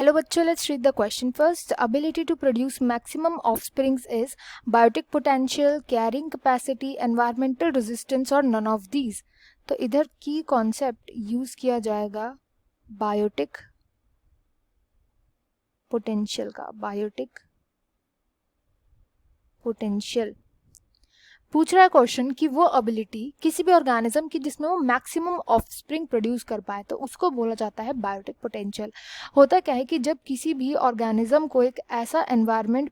Hello bachcho, let's read the question first. The ability to produce maximum offsprings is biotic potential, carrying capacity, environmental resistance और none of these. तो इधर की concept use किया जाएगा biotic potential का. Biotic potential पूछ रहा है क्वेश्चन कि वो एबिलिटी किसी भी ऑर्गेनिज्म की जिसमें वो मैक्सिमम ऑफस्प्रिंग प्रोड्यूस कर पाए, तो उसको बोला जाता है बायोटिक पोटेंशियल. होता क्या है कि जब किसी भी ऑर्गेनिज्म को एक ऐसा एनवायरनमेंट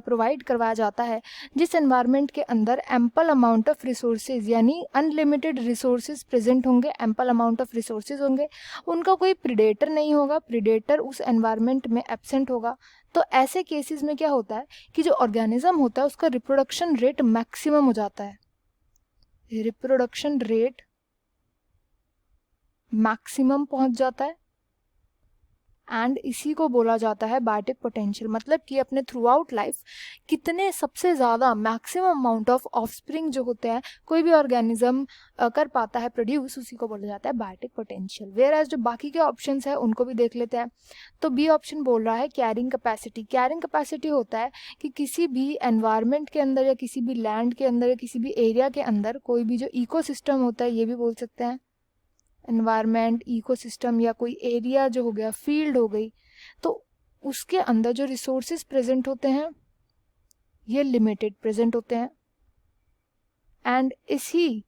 प्रोवाइड करवाया जाता है जिस एनवायरनमेंट के अंदर एम्पल अमाउंट ऑफ रिसोर्सेज यानी अनलिमिटेड रिसोर्सेज प्रेजेंट होंगे, एम्पल अमाउंट ऑफ रिसोर्सेज होंगे, उनका कोई प्रीडेटर नहीं होगा, प्रीडेटर उस एनवायरनमेंट में एब्सेंट होगा, तो ऐसे केसेस में क्या होता है कि जो ऑर्गेनिज्म होता है उसका रिप्रोडक्शन रेट मैक्सिमम हो जाता है. रिप्रोडक्शन रेट मैक्सिमम पहुंच जाता है एंड इसी को बोला जाता है बायोटिक पोटेंशियल. मतलब कि अपने थ्रू आउट लाइफ कितने सबसे ज़्यादा मैक्सिमम अमाउंट ऑफ ऑफस्प्रिंग जो होते हैं कोई भी ऑर्गेनिज्म कर पाता है प्रोड्यूस, उसी को बोला जाता है बायोटिक पोटेंशियल. वेयर एज जो बाकी के ऑप्शंस है उनको भी देख लेते हैं. तो बी ऑप्शन बोल रहा है कैरिंग कैपेसिटी. कैरिंग कैपेसिटी होता है कि किसी भी एनवायरनमेंट के अंदर या किसी भी लैंड के अंदर या किसी भी एरिया के अंदर कोई भी जो इकोसिस्टम होता है, ये भी बोल सकते हैं एनवायरनमेंट, इकोसिस्टम या कोई एरिया जो हो गया, फील्ड हो गई, तो उसके अंदर जो रिसोर्सेज प्रेजेंट होते हैं ये लिमिटेड प्रेजेंट होते हैं एंड इसी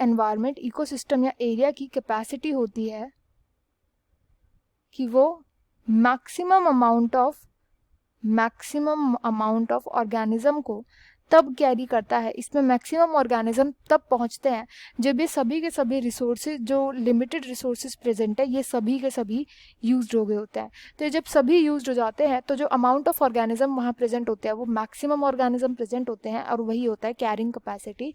एनवायरनमेंट, इकोसिस्टम या एरिया की कैपेसिटी होती है कि वो मैक्सिमम अमाउंट ऑफ ऑर्गेनिज्म को तब कैरी करता है. इसमें मैक्सिमम ऑर्गेनिज्म तब पहुंचते हैं जब ये सभी के सभी रिसोर्सेज, जो लिमिटेड रिसोर्सेज प्रेजेंट है, ये सभी के सभी यूज्ड हो गए होते हैं. तो जब सभी यूज्ड हो जाते हैं तो जो अमाउंट ऑफ ऑर्गेनिज्म वहाँ प्रेजेंट होते हैं वो मैक्सिमम ऑर्गेनिज्म प्रेजेंट होते हैं और वही होता है कैरिंग कैपेसिटी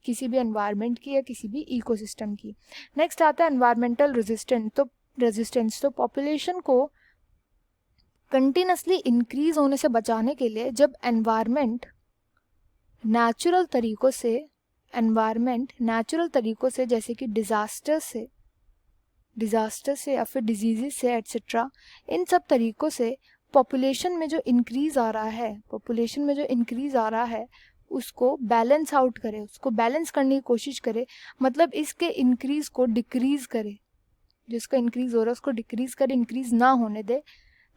किसी भी एनवायरनमेंट की या किसी भी इकोसिस्टम की. नेक्स्ट आता है एनवायरमेंटल रेजिस्टेंस. तो पॉपुलेशन को कंटिन्यूसली इंक्रीज होने से बचाने के लिए जब एनवायरनमेंट नेचुरल तरीकों से जैसे कि डिजास्टर से या फिर डिजीजेस से एट्सेट्रा, इन सब तरीकों से पॉपुलेशन में जो इंक्रीज आ रहा है उसको बैलेंस आउट करे, उसको बैलेंस करने की कोशिश करे. मतलब इसके इंक्रीज को डिक्रीज करे, जिसका इंक्रीज हो रहा है उसको डिक्रीज करे, इंक्रीज ना होने दे.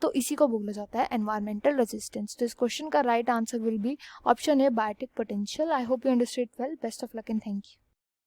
तो इसी को बोला जाता है एनवायरमेंटल रेजिस्टेंस. तो इस क्वेश्चन का right answer will be option A biotic potential. I hope you understood well. Best of luck and thank you.